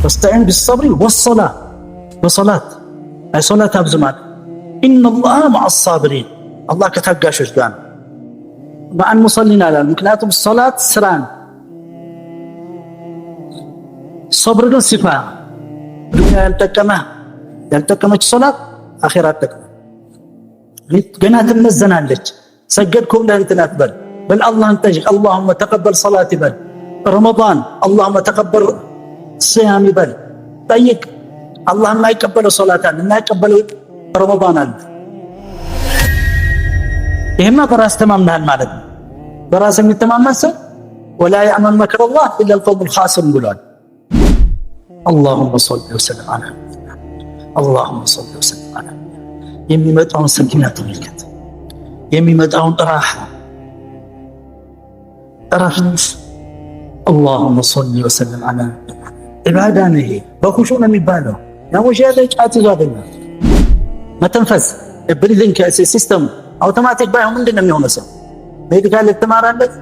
واستعين بالصبر والصلاة بصلاة أي صلاة أبزمان إن الله مع الصابرين الله كتبقى شجدان مع المصلين على مكناتهم الصلاة سران الصبر قل صفة دنيا يلتكمة الصلاة آخرات تكمة قنات النزنان لك سجدكم لأنتنات بل الله انتجي اللهم تقبل صلاتي بل رمضان اللهم تقبل صيامي بل طيب الله ما يقبل صلاتنا ما يقبل رمضان إهما براس تمامنا المالد براس من تمام نفسه ولا يعمل مكر الله إلا القوم الخاسرون يقولون اللهم صل وسلم على اللهم صل وسلم على يمي مدعون سكينة ملكت يمي مدعون راحة اللهم صل وسلم على عبادانه بخشونا مبالو يا مجاهد اجاتي زادنا ما تنفس البريدنج سيستم اوتوماتيك باي ምንድነው የሚሆነው ሰው ሜዲካል ተማራለት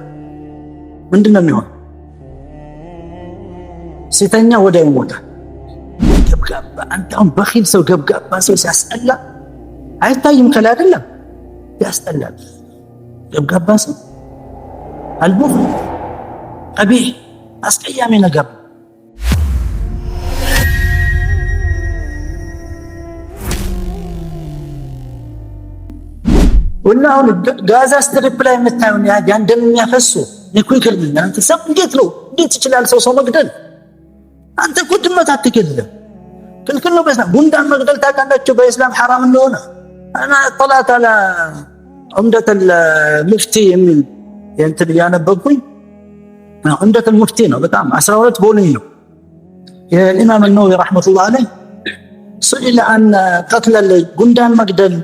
ምንድነው የሚሆነው ሲተኛ ወደ ይሞታል ገብጋባ አንተም በኺል ሰው ገብጋባ ሰው ሲያስጠላ አይታይም ከላ አይደለም ያስጠላል ገብጋባ ሰው አልቡኽ ቀቢህ አስቀያሚ ነገር ولا هون غازا ستريب لا يمتاون يا جاندم يفسو يكون كلمه انت سب እንዴት ነው እንዴት ይችላል ሰው መግደል አንተ እኮ ድመት አትገድልም ክልክል ነው በእስላም ጉንዳን መግደል ታውቃላችሁ በእስላም حرام እንደሆነ انا طلعت على عمدة المفتي የሚል እንትን ያነበብኩኝ عمدة المفتي ነው በጣም 12 ቮልዩም ነው የኢማም النووي رحمه الله عليه سئل عن قتل ጉንዳን መግደል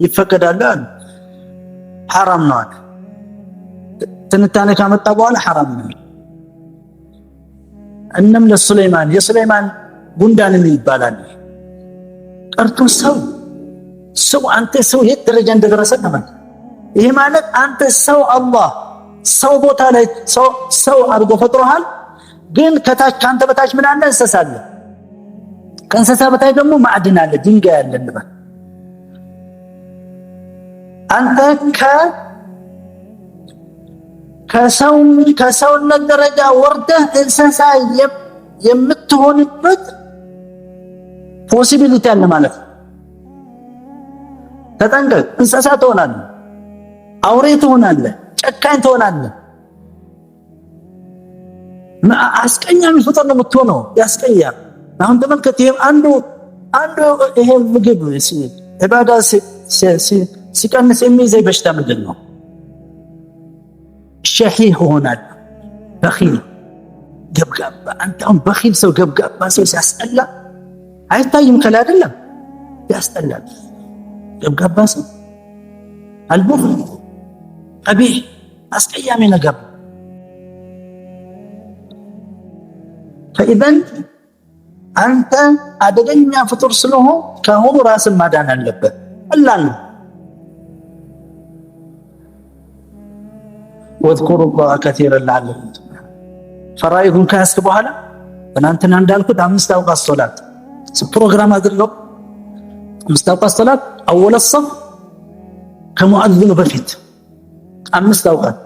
ይፈቀዳል حرام نوال تنتاني كامت طبوالة حرام نوال النمل السليمان يا سليمان بندان اللي يبالان قرتو سو أنت سو هيت درجة عند درسنا من إيه معنى أنت سو الله سو بوتالي سو أرجو فتروهال جين كتاج كانت بتاج من عندنا سسال كان سسابتاج دمو معدنا على دينجا للنبى አንተ ከሰውነት ደረጃ ወርደህ እንስሳ የምትሆንበት ፖሲቢሊቲ አለ ማለት ነው። ተጠንቀቅ። እንስሳ ትሆናለህ፣ አውሬ ትሆናለህ፣ ጨካኝ ትሆናለህ። አስቀያሚ ፍጡር ነው የምትሆነው። ያስቀያል። አሁን ተመልከት። ይሄም አንዱ ይሄ ምግብ ኢባዳ ሲቀንስ የሚይዘኝ በሽታ ምንድን ነው? ሸሂህ ሆናል። በኺል ገብጋባ። አንተ አሁን በኺል ሰው ገብጋባ ሰው ሲያስጠላ አይታይም ከላ አይደለም ያስጠላል። ገብጋባ ሰው አልቡኽ ቀቢህ አስቀያሚ ነገር فإذن አንተ አደገኛ ፍጡር ስለሆን ከሆኑ ራስን ማዳን አለበት። አላህ واذكروا الله كثيرا لعلكم تفلحون ፈራኢዱን ካስክ በኋላ እናንተና እንዳልኩት 5 አውቃት ሶላት ፕሮግራም አድርገው 5 አውቃት ሶላት اول الصف ከሙአዚኑ በፊት 5 አውቃት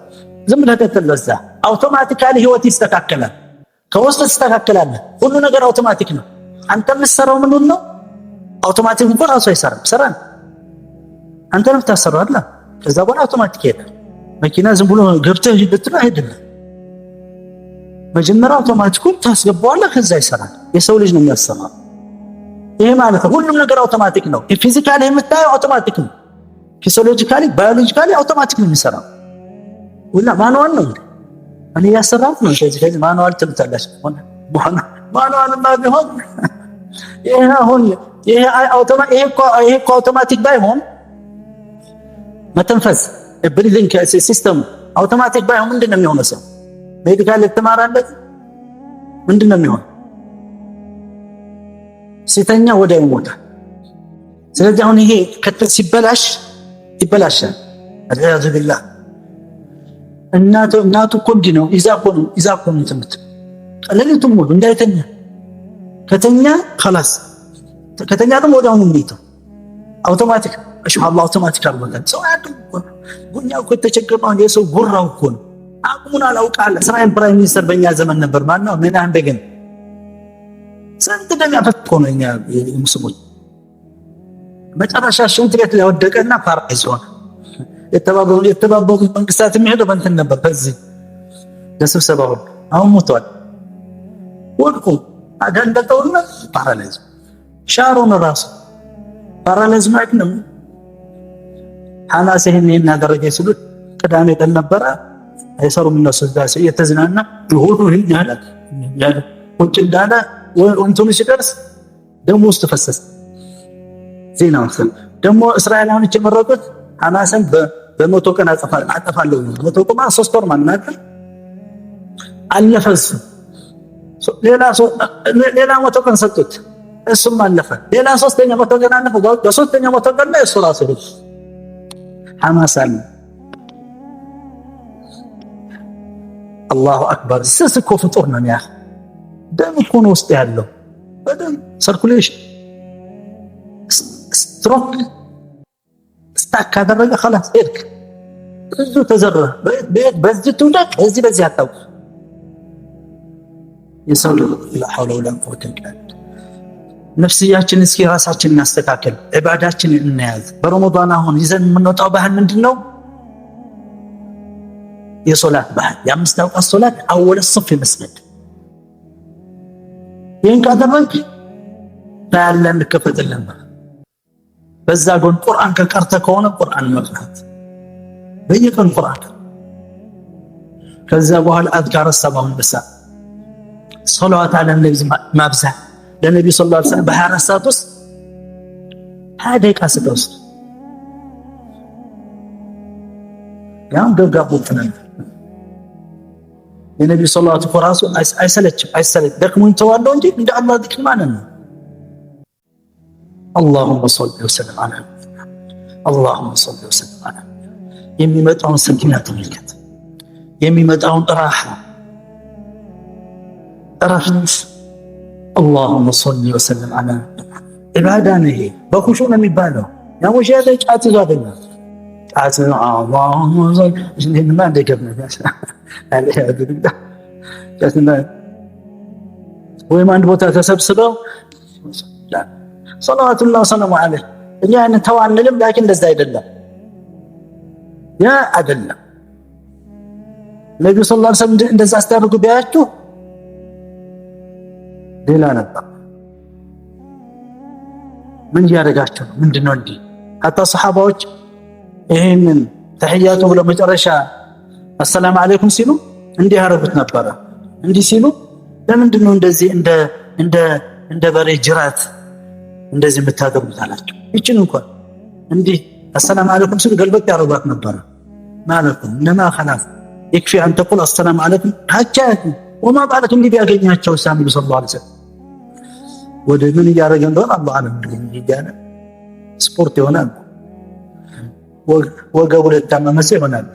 ዝም ብለህ ተተለዛ አውቶማቲካሊ ህይወት ይስተካከላል። ከውስጥ ይስተካከላል። ሁሉ ነገር አውቶማቲክ ነው። አንተ የምትሰራው ምን ነው? አውቶማቲክ እንኳን ራሱ አይሰራም። ሰራን አንተ ነው የምታሰራው አይደል? ከዛ በኋላ አውቶማቲክ ይሄዳል። መኪና ዝም ብሎ ገብተህ ልትለው አይደለም። መጀመሪያ አውቶማቲኩን ታስገባዋለህ፣ ከዛ ይሰራል። የሰው ልጅ ነው የሚያሰራው። ይሄ ማለት ሁሉም ነገር አውቶማቲክ ነው። ፊዚካሊ የምታየው አውቶማቲክ ነው። ፊዚዮሎጂካሊ ባዮሎጂካሊ አውቶማቲክ ነው የሚሰራው። ወላ ማኑዋል ነው። እኔ ያሰራሁት ነው። ከዚህ ማኑዋል ትልታለች ሆነ ማኑዋል ማ ቢሆን ይሄ አውቶማቲክ ባይሆን መተንፈስ ብሪዚንግ ሲስተም አውቶማቲክ ባይሆን ምንድነው የሚሆነው? ሰው ሜዲካል ተማራለት ምንድነው የሚሆነው? ሲተኛ ወደ ይሞታል። ስለዚህ አሁን ይሄ ሲበላሽ ይበላሻል። አልያዙ ቢላህ እናቱ እኮ እንዲህ ነው። ይዛኮ ነው ትምት ቀለሊቱም ሙሉ እንዳይተኛ ከተኛ خلاص ከተኛ ደግሞ ወዲያውኑ የሚተው አውቶማቲክ ኢንሻአላህ አውቶማቲክ አርጎታል። ሰው ጉኛው እኮ ተቸገረው እንደ ሰው ጉራው እኮ ነው። አቁሙን አላውቃለ እስራኤል ፕራይም ሚኒስተር በእኛ ዘመን ነበር ማነው ምን አንደገን ስንት ደም ያፈጥቆ ነው እኛ ሙስሊሞች መጨረሻ ሽንት ቤት ላይ ወደቀና ፓራላይዝ ሆነ። የተባበሩት መንግስታት የሚሄደው በእንትን ነበር በዚህ ለስብሰባው አሁን ሞቷል። ወድቁ አደንደጠውና ፓራላይዝ ሻሮን ራሱ ፓራላይዝ ማለት ነው። ሐማስ ይሄን ያደረገ ሲሉት ቅዳሜ ቀን ነበረ አይሰሩም እነሱ ዳስ እየተዝናና ይሁዱ ያለ ቁጭ እንዳለ ወንቱን ሲደርስ ደሙ ውስጥ ፈሰሰ። ዜናው ደግሞ እስራኤላውያን የመረጡት ሐማስን በመቶ ቀን አጠፋለሁ ነው። መቶ ቀን 3 ወር ማለት አለፈስ ሌላ መቶ ቀን ሰጡት እሱም አለፈ። ሌላ ሶስተኛ መቶ ቀን አለፈ። በሶስተኛ መቶ ቀን ላይ እሱ ራሱ ሐማስ አለ። አላሁ አክበር ስስኮ ፍጡር ነው ያ ደም እኮ ነው ውስጥ ያለው በደም ሰርኩሌሽን ስትሮክ ስታክ ካደረገ خلاص ሄድክ ብዙ ተዘራ በዚህ ትውደቅ በዚህ አታውቅ የሰው لا حول ولا قوة الا بالله ነፍስያችን እስኪ ራሳችንን እናስተካክል ኢባዳችንን እንያዝ። በረመዳን አሁን ይዘን የምንወጣው ባህል ምንድነው? የሶላት ባህል የአምስት አውቃት ሶላት አወለ ሶፍ መስገድ ይሄን ካደረግክ ታያለን ከፈተለን በዛ ጎን ቁርአን ከቀርተ ከሆነ ቁርአን መቅራት በየቀን ቁርአን ከዛ በኋላ አዝካር ሰባውን በሳ ሶላዋት አለ ነብይ ማብዛ ለነብዩ ሰለላሁ ዐለይሂ ወሰለም በ24 ሰዓት ውስጥ 20 ደቂቃ ስጠውስ ያው ገጋቡት ነው የነብዩ ሰለላሁ ዐለይሂ ወሰለም አይሰለች ደክሞኝ ተዋለው እንጂ እንደ አላህ ذكر ማለት ነው። اللهم صل وسلم على اللهم صل وسلم على የሚመጣውን ሰኪናት ተመልከት የሚመጣውን ራህመት اللهم صل وسلم على عبادنا በኹሹዕ ነው የሚባለው ያ ወጀደ ጫት ይዛደና ጫት اللهم صل እንዴማ እንደገበነ አለ ያድርጋ ጫትና ወይም አንድ ቦታ ተሰብስበው ሰላዋቱላህ ወሰላሙ ዐለይሂ እኛ እንተዋንልም ላኪን እንደዛ አይደለም ያ አይደለም ነብዩ ሰለላሁ ዐለይሂ ወሰለም እንደዛ አስተርጉ ቢያችሁ ሌላ ነበር ምን ያደርጋቸው ምንድነው እንዴ አታ ሰሃባዎች ይሄንን ተህያቱ ብለው መጨረሻ አሰላሙ አለይኩም ሲሉ እንዲህ ያደርጉት ነበር። እንዲህ ሲሉ ለምንድነው እንደዚህ እንደ በሬ ጅራት እንደዚህ የምታደርጉት አላቸው። እቺን እንኳን እንዲህ አሰላሙ አለይኩም ሲሉ ገልበጥ ያደርጓት ነበር ማለት ነው። ለማ خلاص يكفي ان تقول السلام عليكم حاجات وما قالت እንዲህ ቢያገኛቸው ሳሚ ሰለላሁ ዐለይሂ ወሰለም ወደ ምን ያረገ እንደሆነ አላህ አለም ይያነ ስፖርት ይሆናል ወገቡ ለታመመሰ ይሆናል።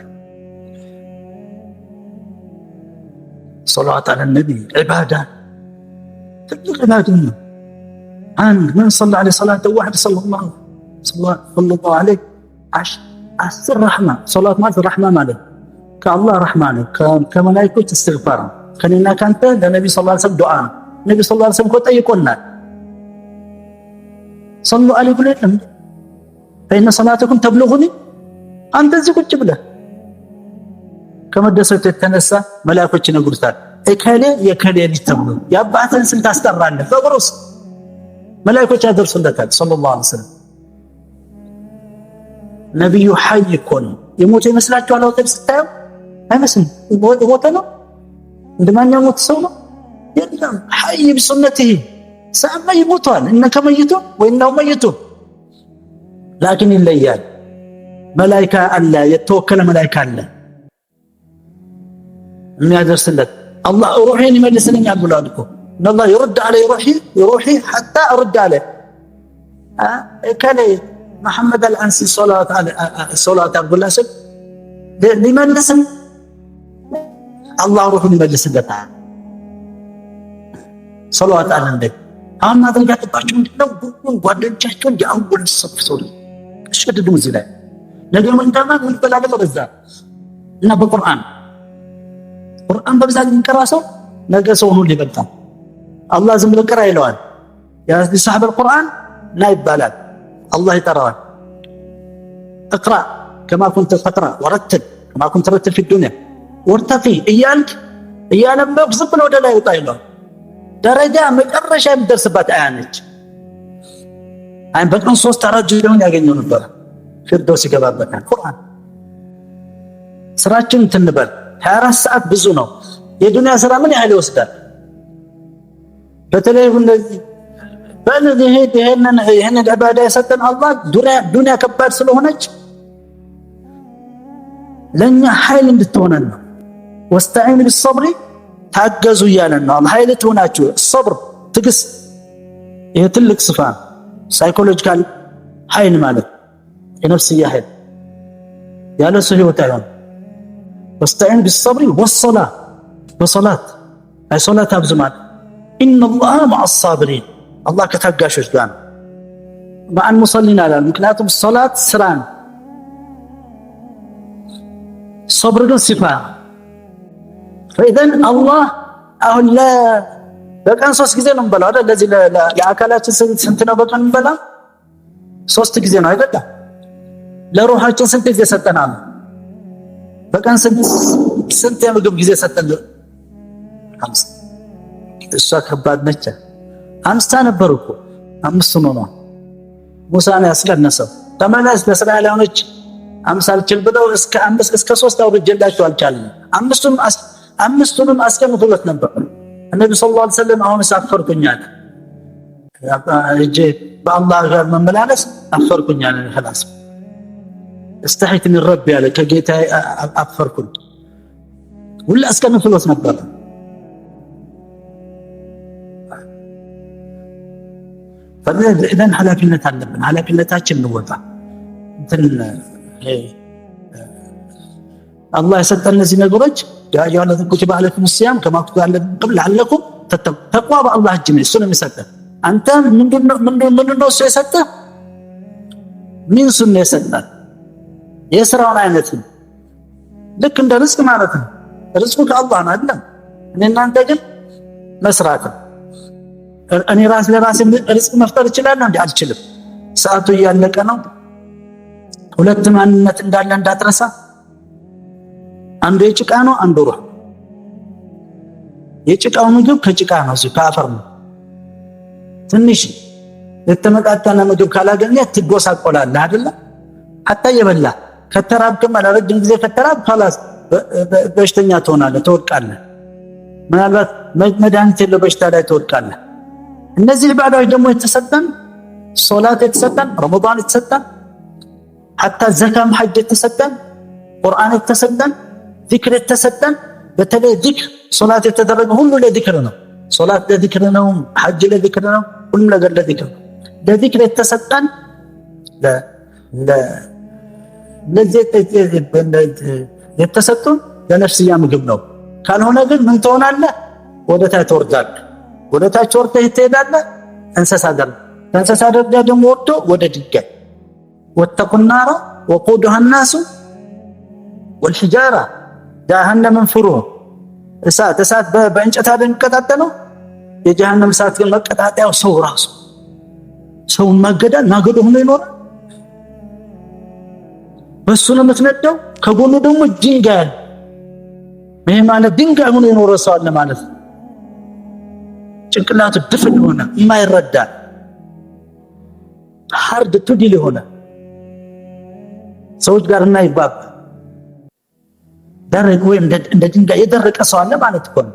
صلاه على النبي عباده تقدر عباده من صلى عليه صلاه واحد صلى الله عليه عشر رحمه صلاه مالت الرحمه مالت كالله رحمانه كملائكه استغفار كننا كانت للنبي صلى الله عليه وسلم دعاء النبي صلى الله عليه وسلم طيقنا صلوا عليه بلاتهم فإن صلاتكم تبلغني أنت زكوت بله كما دسوت التنسى ملائكة نقولتان إكالي يكالي يتبلغ يا بعثن سنت أسترانه فبرص ملائكة هذا رسول الله صلى الله عليه وسلم نبي حي يكون يموت يمسلاته على وطيب ستايم هاي مسلم يموت له عندما يموت سوله يلقى حي بسنته سأما يموتون إنك ميت وإنه ميت لكن الليال ملائكة الله يتوكل ملائكة الله من يدرس لك الله روحي لمجلسني يا أولادكم إن الله يرد علي روحي حتى أرد عليه كان محمد الأنسي صلاة عبد الله سب لمن نسم الله روحي لمجلس لك صلوات على النبي አሁን ማድረግ ያለባችሁ ምንድነው? ሁሉም ጓደኞቻቸውን የአንጎል ሰፍሰው እሽቀድዱ እዚህ ላይ ነገ ምን ተማም ምን በላለ በዛ እና በቁርአን በብዛት የሚቀራ ሰው ነገ ሰው ሁሉ ይበልጣል። አላህ ዝም ብሎ ቅራ ይለዋል። ያ صاحب القرآن ና ይባላል። አላህ ይጠራዋል። اقرأ كما كنت تقرأ ورتل كما كنت ترتل في الدنيا وارتقي እያነበብክ ዝም ብሎ ወደ ላይ ወጣ ይለዋል። ደረጃ መጨረሻ የሚደርስባት አያ ነች። በቀን 3-4 ጁዝውን ያገኘው ነበር። ፊርዶስ ይገባበታል። ቁርአን ስራችን ትንበል 24 ሰዓት ብዙ ነው። የዱንያ ስራ ምን ያህል ይወስዳል? በተለይ እንደዚህ ይሄንን ኢባዳ የሰጠን አላህ ዱንያ ከባድ ስለሆነች ለኛ ኃይል እንድትሆነን ነው። ወስተዒኑ ቢሰብሪ ታገዙ እያለን ነው። አላህ ኃይል ትሆናችሁ። ሰብር ትግስት፣ ይሄ ትልቅ ስፋ ሳይኮሎጂካል ኃይል ማለት የነፍስያ ኃይል ያለ ሰው ህይወት አይሆን። ወስተዒኑ ቢሰብሪ ወሰላ በሰላት አይ ሶላት አብዙ ማለት ኢነላህ መዐ አሳቢሪን አላህ ከታጋሾች ጋር ነው። መዐል ሙሰሊን አላል። ምክንያቱም ሶላት ስራን ሰብር ግን ሲፋ فإذن الله አሁን በቀን 3 ጊዜ ነው እንበላው አይደል? ለዚህ ለአካላችን ስንት ነው በቀን እንበላ? 3 ጊዜ ነው አይደል? ለሩሃችን ስንት ጊዜ ሰጠናል? በቀን ስንት የምግብ ጊዜ ሰጠን? 5። እሷ ከባድ ነች። 5 ነበር እኮ 5 ነው። ሙሳ ነው ያስቀነሰው። ተመለስ ለእስራኤል ሆነች 5 አልችል ብለው እስከ 5 እስከ 3 አውርጀላቸው አልቻለም። አምስቱንም አስቀምጦለት ነበር ነብዩ ሰለላሁ ዐለይሂ ወሰለም። አሁን አፈርኩኛል እጄ በአላህ ጋር መመላለስ አፈርኩኛል። خلاص استحيت من ربي ያለ ከጌታ አፈርኩኝ ሁሉ አስቀምጦለት ነበር። فإذا ኃላፊነት አለብን። ኃላፊነታችን እንወጣ። አላህ የሰጠን እነዚህ ነገሮች ያ አዩሃ الذين كتب عليكم الصيام كما كتب على الذين قبل لعلكم تتقون ተቅዋ በአላህ እጅ ነው። እሱ ነው የሚሰጠን። አንተ ምንድነው እሱ የሰጠህ? ምን ሱን ነው የሰጠህ? የሥራውን አይነት ነው። ልክ እንደ ርዝቅ ማለት ነው። ርዝቁ ከአላህ ነው አይደል? እናንተ ግን መስራት ነው። እኔ ለራሴ ርዝቅ መፍጠር እችላለሁ እንዴ? አልችልም። ሰዓቱ እያለቀ ነው። ሁለት ማንነት እንዳለ እንዳትረሳ። አንዱ የጭቃ ነው፣ አንዱ ሩህ። የጭቃው ምግብ ከጭቃ ነው፣ ከአፈር ነው። ትንሽ የተመጣጠነ ምግብ ካላገኘ ትጎሳቆላለህ አይደል? ሐታ የበላ ከተራብክም ለረጅም ጊዜ ከተራብ خلاص በሽተኛ ትሆናለህ፣ ትወድቃለህ። ምናልባት መድኃኒት የለው በሽታ ላይ ትወድቃለህ። እነዚህ ኢባዳዎች ደግሞ የተሰጠን ሶላት የተሰጠን ረመዳን የተሰጠን ሐታ ዘካም ሐጅ የተሰጠን ቁርአን የተሰጠን ዚክር የተሰጠን በተለይ ዚክር ሶላት የተደረገ ሁሉ ለዚክር ነው። ሶላት ለዚክር ነው፣ ሐጅ ለዚክር ነው፣ ሁሉ ነገር ለዚክር ነው። ለዚክር የተሰጠን ለዚህ የተሰጠን ለነፍስያ ምግብ ነው። ካልሆነ ግን ምን ትሆናለህ? ወደ ታች ትወርዳለህ። ወደ ታች ወርደህ ትሄዳለህ። እንስሳ ደረጃ ደግሞ ወርዶ ወደ ድንጋይ ወተቁ ናራ ወቁዱሃ الناس والحجارة ጀሃነም ፍሩ። እሳት በእንጨት አይደል የሚቀጣጠለው? የጀሃነም እሳት ግን መቀጣጠያው ሰው ራሱ ሰው ማገዶ ሆኖ ይኖራል። በሱ ነው የምትነደው። ከጎኑ ደግሞ ድንጋይ አለ። ይሄ ማለት ድንጋይ ሆኖ የኖረ ሰው አለ ማለት ነው። ጭንቅላቱ ድፍን ሆነ የማይረዳ ሃርድ ቱዲል ሆነ ሰዎች ጋር የማይባባ ደረቅ ወይም እንደ ድንጋይ የደረቀ ሰው አለ ማለት እኮ ነው።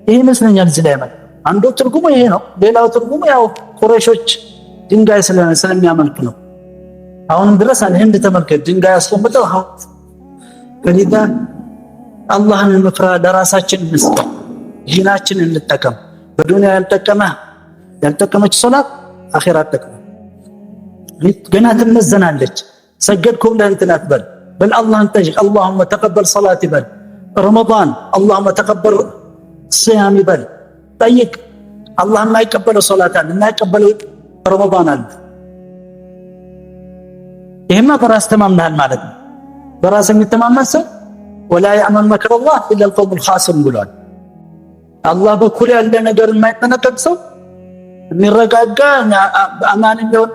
ይሄ ይመስለኛል እዚህ ላይ ማለት አንዱ ትርጉሙ ይሄ ነው። ሌላው ትርጉሙ ያው ቁረይሾች ድንጋይ ስለሚያመልኩ ነው። አሁንም ድረስ ህንድ ተመልከት ድንጋይ አስቀምጠው ከሊዳ አላህን እንፍራ፣ ለራሳችን እንስራ፣ ዲናችን እንጠቀም። በዱንያ ያልጠቀመች ሶላት አኺራ አትጠቅም። ገና ትመዘናለች። ሰገድኩም ለእንትን አትበል በል አላህን ጠይቅ። اللهم تقبل صلاتي በል። ረመዳን اللهم تقبل صيامي በል። ጠይቅ አላህ የማይቀበለው ሶላት አለ፣ የማይቀበለው ረመዳን አለ። ይሄማ በራስ ተማምናል ማለት ነው። በራስ የሚተማመን ሰው ወላ ያዕመን መክረላህ ኢላ አልቀውሙል ኻሲሩን ብሏል። አላህ በኩል ያለ ነገር የማይጠነቀቅ ሰው የሚረጋጋ አማን የሚሆን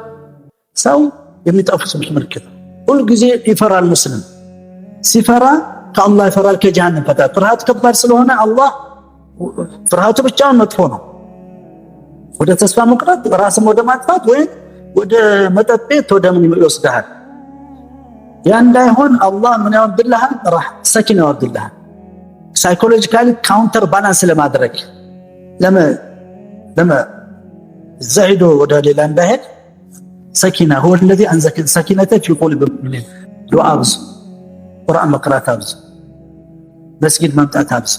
ሰው የሚጠፉ ሰዎች ምልክት። ሁልጊዜ ይፈራል ሙስሊም። ሲፈራ ከአላህ ይፈራል፣ ከጀሃነም ይፈራል። ፍርሃት ከባድ ስለሆነ አላህ ፍርሃቱ ብቻውን መጥፎ ነው። ወደ ተስፋ መቁረጥ፣ ራስን ወደ ማጥፋት ወይም ወደ መጠጥ ቤት ወደ ምን ይወስድሃል። ያ እንዳይሆን አላህ ምን ያወርድልሃል? ሰኪና ያወርድልሃል። ሳይኮሎጂካሊ ካውንተር ባላንስ ለማድረግ ለማ ዘሂዶ ወደ ሌላ እንዳይሄድ ሰኪና هو الذي انزل سكينة في قلوب المؤمنين ዱዓ አብዙ፣ ቁርአን መቅራት አብዙ፣ መስጊድ መምጣት አብዙ።